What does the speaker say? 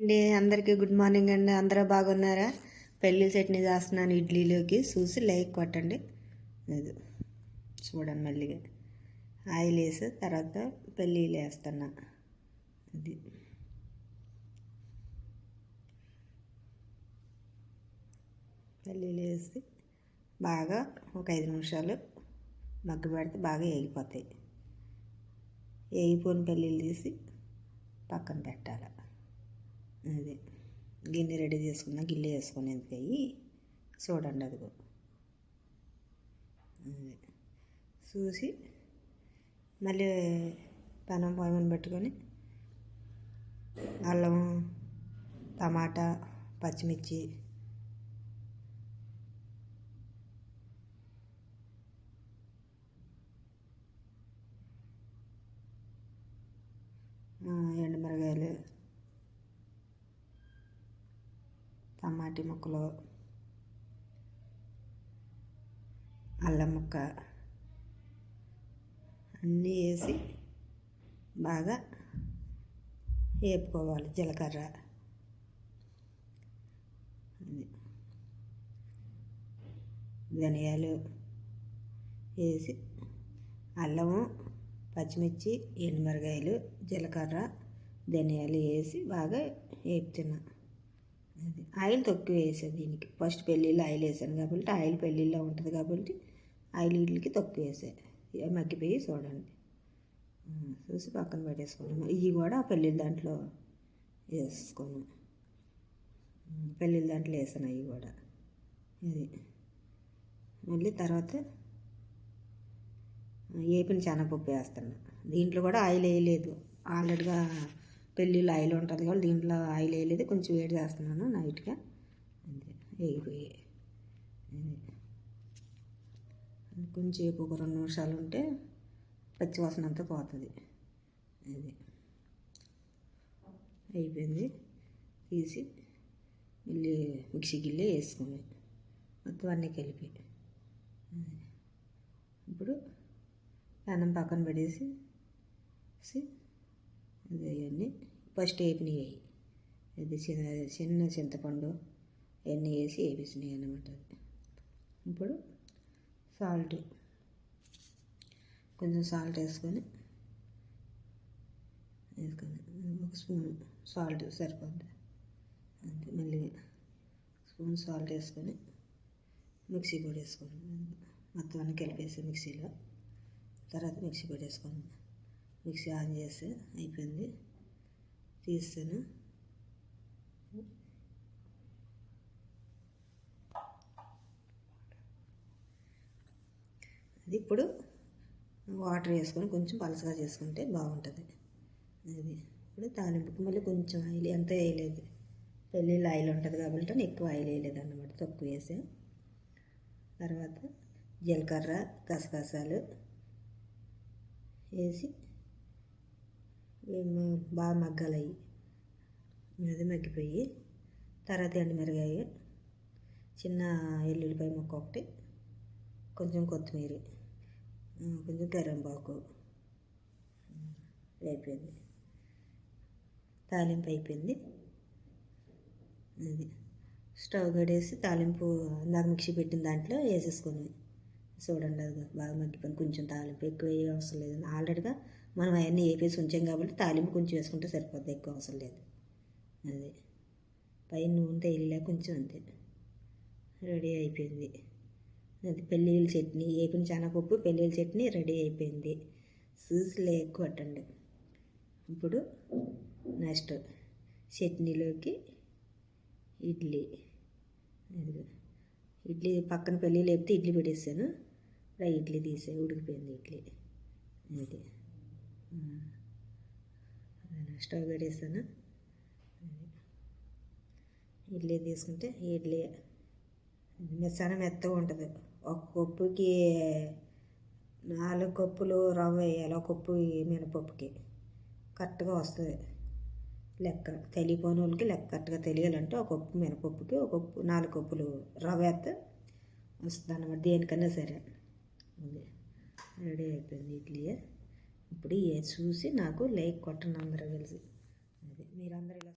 అండి అందరికీ good morning అండి. అందరూ బాగున్నారా? పెళ్ళి చట్నీ చేస్తున్నాను ఇడ్లీలోకి. చూసి లైక్ కొట్టండి. అది చూడండి మళ్ళీ ఆయిల్ వేసి తర్వాత పెళ్ళిళ్ళు వేస్తున్నా. అది పెళ్ళిళ్ళు వేసి బాగా ఒక 5 నిమిషాలు మగ్గు పెడితే బాగా వేగిపోతాయి. వేగిపోయిన పెళ్ళిళ్ళు తీసి పక్కన పెట్టాలి. అది గిన్నె రెడీ చేసుకున్నా గిన్నె వేసుకునేందుకు అయ్యి చూడండి. అదిగో అది చూసి మళ్ళీ పెనం పొయ్యి పెట్టుకొని అల్లం, టమాటా, పచ్చిమిర్చి, ఎండుమిరగాయలు, టమాటీ ముక్కలు, అల్లం ముక్క అన్నీ వేసి బాగా వేపుకోవాలి. జీలకర్ర, ధనియాలు వేసి అల్లము, పచ్చిమిర్చి, ఎండుమిరగాయలు, జీలకర్ర, ధనియాలు వేసి బాగా వేపుతున్నా. అది ఆయిల్ తక్కువ వేసాను దీనికి. ఫస్ట్ పెళ్ళిళ్ళు ఆయిల్ వేసాను కాబట్టి ఆయిల్ పెళ్ళిళ్ళలో ఉంటుంది కాబట్టి ఆయిల్ వీటికి తక్కువ వేసాను. మగ్గిపోయి చూడండి. చూసి పక్కన పెట్టేసుకున్నాము. ఇవి కూడా పెళ్ళిళ్ళ దాంట్లో వేసుకోను. పెళ్ళిళ్ళ దాంట్లో వేసాను అవి కూడా. ఇది మళ్ళీ తర్వాత వేపిన శనగపప్పు వేస్తాను. దీంట్లో కూడా ఆయిల్ వేయలేదు. ఆల్రెడీగా పెళ్ళిళ్ళు ఆయిల్ ఉంటుంది కాబట్టి దీంట్లో ఆయిల్ వేయలేదు. కొంచెం వేడి చేస్తున్నాను నైట్గా. అంతే వేగిపోయి కొంచెం ఒక 2 నిమిషాలు ఉంటే పచ్చివాసన అంతా పోతుంది. అది అయిపోయింది. తీసి మళ్ళీ మిక్సీ గిన్నె వేసుకుని మొత్తం అన్నీ కలిపి ఇప్పుడు అన్నం పక్కన పెట్టేసి అవన్నీ ఫస్ట్ వేపినవి అది చిన్న చింతపండు అవన్నీ వేసి వేపించినాయి అన్నమాట. ఇప్పుడు కొంచెం సాల్ట్ వేసుకొని ఒక స్పూన్ సాల్ట్ సరిపోద్ది. అంతే మళ్ళీ స్పూన్ సాల్ట్ వేసుకొని మిక్సీ కూడా వేసుకోండి. మొత్తం అన్నీ కలిపేసి మిక్సీలో తర్వాత మిక్సీ పెట్టేసుకోండి. మిక్సీ ఆన్ చేసి అయిపోయింది. తీస్తాను. అది ఇప్పుడు వాటర్ వేసుకొని కొంచెం పలసగా చేసుకుంటే బాగుంటుంది. అది ఇప్పుడు తాలింపుకి మళ్ళీ కొంచెం ఆయిల్ ఎంత వేయలేదు. పెళ్ళిళ్ళు ఆయిల్ ఉంటుంది కాబట్టి ఎక్కువ ఆయిల్ వేయలేదు అన్నమాట. తక్కువ వేసాను. తర్వాత జీలకర్ర, గసగసాలు వేసి బాగా మగ్గాలి. అది మగ్గిపోయి తర్వాత ఎండుమిరగాయ, చిన్న ఎల్లుల్లిపాయ ముక్క ఒకటి, కొంచెం కొత్తిమీర, కొంచెం కరివేపాకు అయిపోయింది. తాలింపు అయిపోయింది. అది స్టవ్ కడేసి తాలింపు ఇందాక మిక్సీ పెట్టిన దాంట్లో వేసేసుకొని చూడండి. అది బాగా మగ్గిపోయింది. కొంచెం తాలింపు ఎక్కువ వేయ అవసరం లేదు. ఆల్రెడీగా మనం అవన్నీ వేపేసి ఉంచాం కాబట్టి తాలింపు కొంచెం వేసుకుంటే సరిపోద్ది. ఎక్కువ అవసరం లేదు. అది పైన నూనె తేలిలా కొంచెం అంతే. రెడీ అయిపోయింది. అది పెళ్ళిళ్ళ చట్నీ, వేపిన శనగపప్పు పెళ్ళిళ్ళ చట్నీ రెడీ అయిపోయింది. చూసి లైక్ కొట్టండి. ఇప్పుడు నెక్స్ట్ చట్నీలోకి ఇడ్లీ. ఇడ్లీ పక్కన పెళ్ళిళ్ళు వేపితే ఇడ్లీ పెట్టేసాను. ఇప్పుడు ఇడ్లీ తీసే ఉడికిపోయింది ఇడ్లీ. అది స్టవ్ పెట్టేసాను. ఇడ్లీ తీసుకుంటే ఇడ్లీ మెత్తగా ఉంటుంది. ఒక కప్పుకి 4 కప్పులు రవ్వ వేయాలి. ఒక కప్పు మినపప్పుకి కరెక్ట్గా వస్తుంది లెక్క. తెలియపోని వాళ్ళకి లెక్క కరెక్ట్గా తెలియాలంటే ఒక కప్పు మినపప్పుకి ఒక కప్పు 4 కప్పులు రవ్వ వేస్తే వస్తుంది అన్నమాట. దేనికన్నా సరే. అది రెడీ అయిపోయింది ఇడ్లీ. ఇప్పుడు చూసి నాకు లైక్ కొట్టండి అందరూ కలిసి. అది మీరందరూ ఇలా